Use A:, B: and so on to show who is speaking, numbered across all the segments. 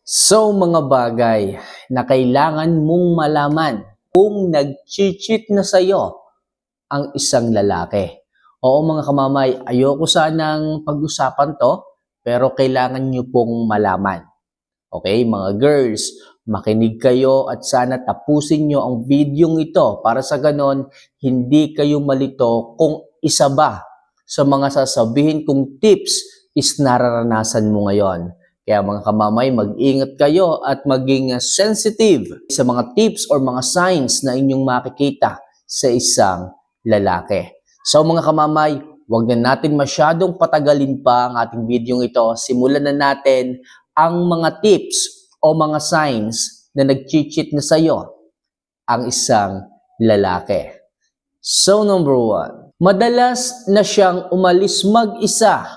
A: So mga bagay na kailangan mong malaman kung nag-cheat na sa'yo ang isang lalaki. Oo mga kamamay, ayoko sanang pag-usapan to, pero kailangan nyo pong malaman. Okay, mga girls, makinig kayo at sana tapusin nyo ang videong ito para sa ganon, hindi kayo malito kung isa ba sa mga sasabihin kong tips is nararanasan mo ngayon. Kaya mga kamamay, mag-ingat kayo at maging sensitive sa mga tips or mga signs na inyong makikita sa isang lalaki. So mga kamamay, huwag na natin masyadong patagalin pa ang ating video ito. Simulan na natin ang mga tips o mga signs na nag-cheat na sa'yo ang isang lalaki. So number 1, madalas na siyang umalis mag-isa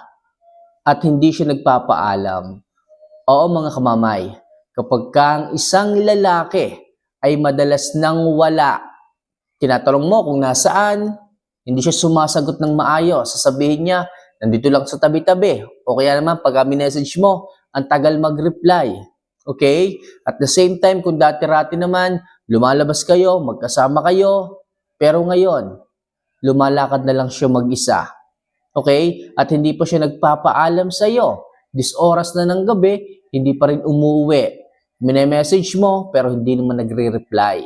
A: at hindi siya nagpapaalam. Oo mga kamamay, kapag ang isang lalaki ay madalas nang wala, tinatanong mo kung nasaan, hindi siya sumasagot ng maayos, sasabihin niya, nandito lang sa tabi-tabi. O kaya naman, pag message mo, ang tagal mag-reply. Okay? At the same time, kung dati-rati naman, lumalabas kayo, magkasama kayo, pero ngayon, lumalakad na lang siya mag-isa. Okay? At hindi pa siya nagpapaalam sa iyo. This oras na ng gabi, hindi pa rin umuwi. Mine-message mo, pero hindi naman nagre-reply.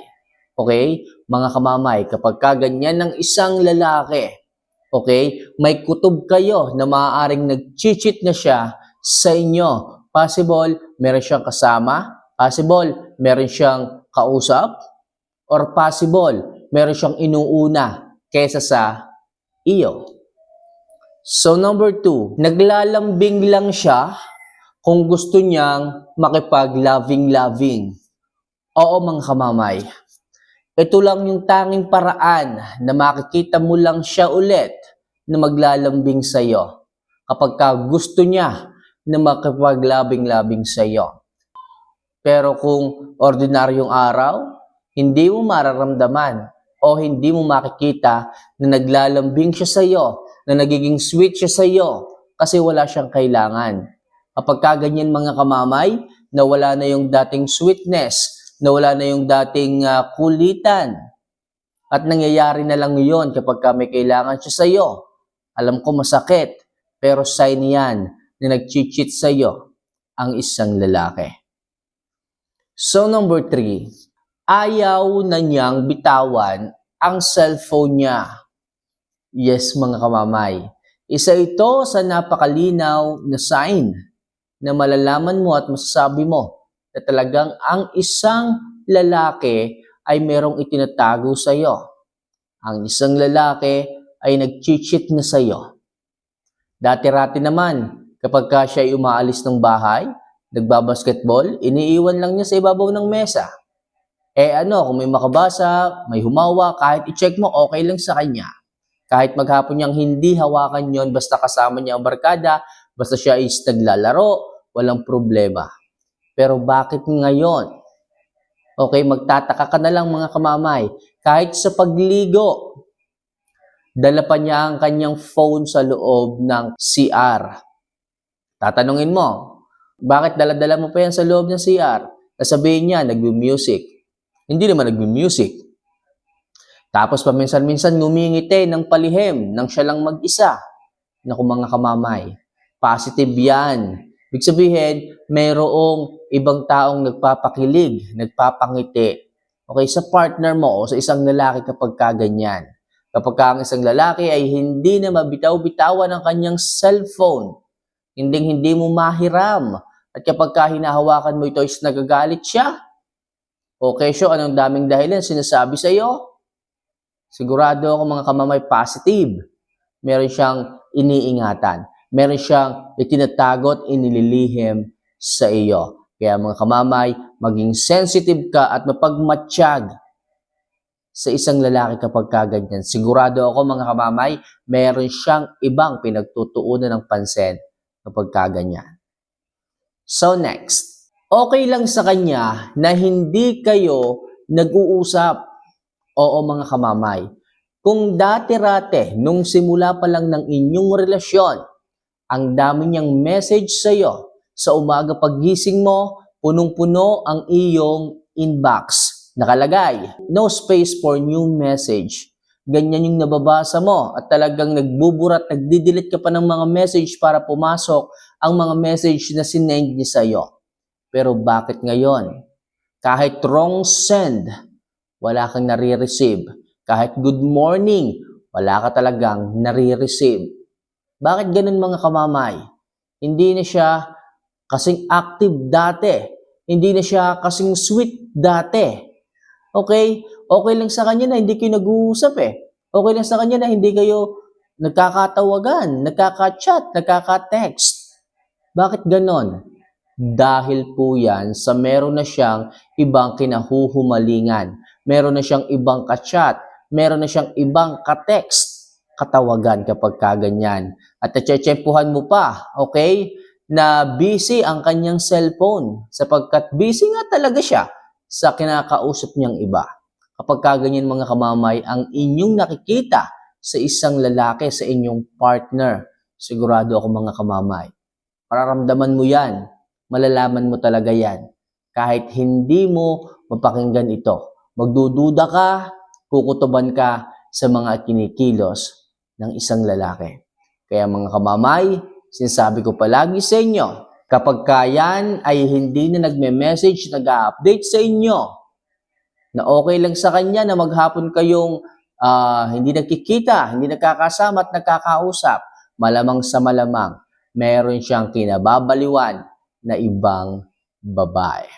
A: Okay? Mga kamamay, kapag kaganyan ng isang lalaki, okay, may kutob kayo na maaaring nag-cheat na siya sa inyo. Possible, meron siyang kasama. Possible, meron siyang kausap. Or possible, meron siyang inuuna kesa sa iyo. So number 2, naglalambing lang siya kung gusto niyang makipag-loving-loving. Oo mga kamamay, ito lang yung tanging paraan na makikita mo lang siya ulit na maglalambing sa iyo kapag gusto niya na makipag-loving-loving sa iyo. Pero kung ordinaryong araw, hindi mo mararamdaman o hindi mo makikita na naglalambing siya sa iyo, na nagiging sweet siya sa iyo kasi wala siyang kailangan. Kapag kaganyan mga kamamay, na wala na yung dating sweetness, na wala na yung dating kulitan, at nangyayari na lang yun kapag may kailangan siya sa iyo. Alam ko masakit, pero sign yan na nag-cheat sa iyo ang isang lalaki. So number 3, ayaw na niyang bitawan ang cellphone niya. Yes mga kamamay, isa ito sa napakalinaw na sign na malalaman mo at masasabi mo na talagang ang isang lalaki ay merong itinatago sa iyo. Ang isang lalaki ay nag-cheat na sa iyo. Dati-rati naman, kapag siya ay umaalis ng bahay, nagbabasketball, iniiwan lang niya sa ibabaw ng mesa. Kung may makabasa, may humawa, kahit i-check mo, okay lang sa kanya. Kahit maghapon niyang hindi hawakan yon, basta kasama niya ang barkada, basta siya is naglalaro, walang problema. Pero bakit ngayon? Okay, magtataka ka na lang mga kamamay. Kahit sa pagligo, dala pa niya ang kanyang phone sa loob ng CR. Tatanungin mo, bakit dala-dala mo pa yan sa loob ng CR? Sasabihin niya, nagme-music. Hindi naman nagme-music. Tapos paminsan-minsan ngumingiti ng palihim nang siya lang mag-isa. Naku mga kamamay, positive yan. Ibig sabihin, mayroong ibang taong nagpapakilig, nagpapangiti. Okay, sa partner mo o sa isang lalaki kapag kaganyan. Kapag ang isang lalaki ay hindi na mabitaw-bitawan ang kanyang cellphone, hindi mo mahiram. At kapag hinahawakan mo ito is nagagalit siya. Okay, so anong daming dahilan sinasabi sa iyo? Sigurado ako mga kamamay, positive. Meron siyang iniingatan. Meron siyang itinatago at inililihim sa iyo. Kaya mga kamamay, maging sensitive ka at mapagmatsyag sa isang lalaki kapag kaganyan. Sigurado ako mga kamamay, meron siyang ibang pinagtutuunan ng pansin kapag kaganyan. So next, okay lang sa kanya na hindi kayo nag-uusap. Oo mga kamamay, kung dati-rate, nung simula pa lang ng inyong relasyon, ang dami niyang message sa iyo sa umaga pagising mo, punong-puno ang iyong inbox. Nakalagay, no space for new message. Ganyan yung nababasa mo at talagang nagbuburat, nagdidelete ka pa ng mga message para pumasok ang mga message na sinend niya sa'yo. Pero bakit ngayon? Kahit wrong send, wala kang nare-receive. Kahit good morning, wala ka talagang nare-receive. Bakit ganun mga kamamay? Hindi na siya kasing active dati. Hindi na siya kasing sweet dati. Okay? Okay lang sa kanya na hindi kayo nag-uusap eh. Okay lang sa kanya na hindi kayo nagkakatawagan, nagkaka-chat, nagkaka-text. Bakit ganon? Dahil po yan sa meron na siyang ibang kinahuhumalingan. Meron na siyang ibang ka-chat. Meron na siyang ibang ka-text. Katawagan kapag kaganyan. At natsyempuhan mo pa, okay, na busy ang kanyang cellphone. Sapagkat busy nga talaga siya sa kinakausap niyang iba. Kapag kaganyan mga kamamay, ang inyong nakikita sa isang lalaki, sa inyong partner, sigurado ako mga kamamay, mararamdaman mo yan, malalaman mo talaga yan. Kahit hindi mo mapakinggan ito, magdududa ka, kukutuban ka sa mga kinikilos ng isang lalaki. Kaya mga kamamay, sinasabi ko palagi sa inyo, kapag kayan ay hindi na nagme-message, nag-update sa inyo, na okay lang sa kanya na maghapon kayong hindi nagkikita, hindi nagkakasama at nagkakausap, malamang sa malamang, meron siyang kinababaliwan na ibang babae.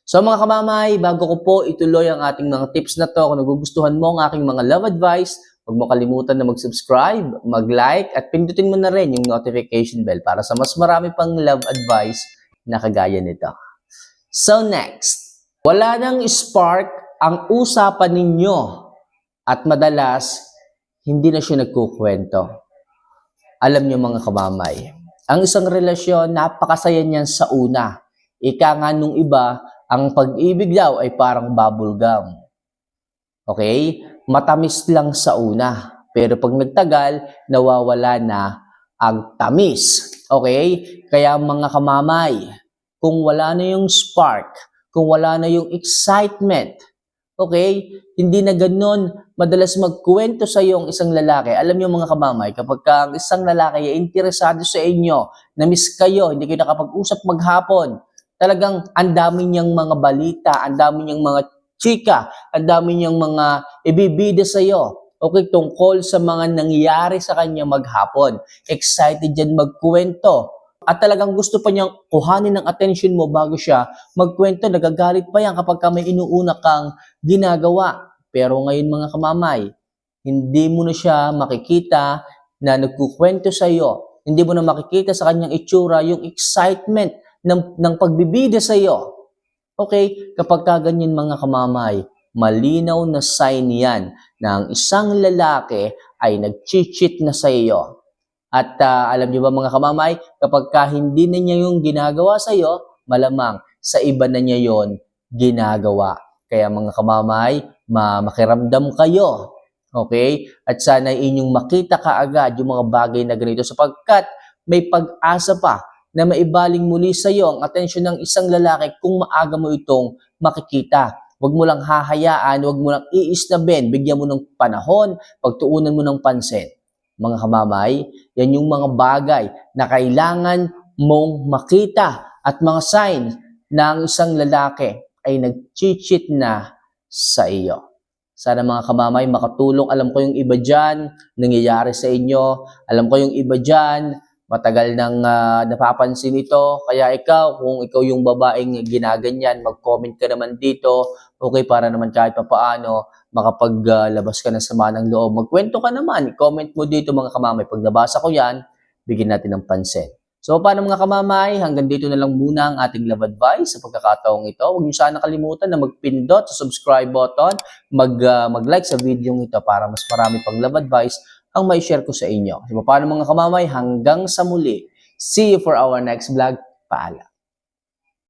A: So mga kamamay, bago ko po ituloy ang ating mga tips na to, kung nagugustuhan mo ang aking mga love advice, huwag mo kalimutan na mag-subscribe, mag-like, at pindutin mo na rin yung notification bell para sa mas marami pang love advice na kagaya nito. So next, wala nang spark ang usapan ninyo at madalas hindi na siya nagkukwento. Alam niyo mga kamamay, ang isang relasyon napakasaya niyan sa una. Ika nga nung iba, ang pag-ibig daw ay parang bubble gum. Okay? Matamis lang sa una. Pero pag nagtagal, nawawala na ang tamis. Okay? Kaya mga kamamay, kung wala na yung spark, kung wala na yung excitement, okay? Hindi na ganun madalas magkwento sa iyo ang isang lalaki. Alam niyo mga kamamay, kapag ang isang lalaki ay interesado sa inyo, na-miss kayo, hindi kayo nakapag-usap maghapon, talagang ang dami niyang mga balita, ang dami niyang mga chika, ang dami niyang mga ibibida sa iyo. Okay, tungkol sa mga nangyari sa kanya maghapon. Excited yan magkwento. At talagang gusto pa niyang kuhanin ng attention mo bago siya magkwento. Nagagalit pa yan kapag may inuuna kang ginagawa. Pero ngayon mga kamamay, hindi mo na siya makikita na nagkukwento sa iyo. Hindi mo na makikita sa kanyang itsura yung excitement ng pagbibida sa iyo. Okay? Kapag kaganyan mga kamamay, malinaw na sign yan na ang isang lalaki ay nag-cheat na sa iyo. At alam niyo ba mga kamamay, kapag hindi na niya yung ginagawa sa iyo, malamang sa iba na niya yon ginagawa. Kaya mga kamamay, makiramdam kayo. Okay? At sana inyong makita kaagad yung mga bagay na ganito sapagkat may pag-asa pa na maibaling muli sa iyo ang atensyon ng isang lalaki kung maaga mo itong makikita. Huwag mo lang hahayaan, huwag mo lang iisnabin, bigyan mo ng panahon, pagtuunan mo ng pansin. Mga kamamay, yan yung mga bagay na kailangan mong makita at mga signs na ang isang lalaki ay nag-cheat na sa iyo. Sana mga kamamay makatulong. Alam ko yung iba dyan, nangyayari sa inyo. Alam ko yung iba dyan, matagal nang napapansin ito. Kaya ikaw, kung ikaw yung babaeng ginaganyan, mag-comment ka naman dito. Okay, para naman kahit papaano, makapaglabas ka ng sama ng loob. Magkwento ka naman. I-comment mo dito mga kamamay. Pag nabasa ko yan, bigyan natin ng pansin. So, paano mga kamamay? Hanggang dito na lang muna ang ating love advice sa pagkakataong ito. Huwag niyo sana kalimutan na magpindot sa subscribe button, mag-like sa video ito para mas marami pang love advice ang may share ko sa inyo. So, paano mga kamamay? Hanggang sa muli. See you for our next vlog. Paalam.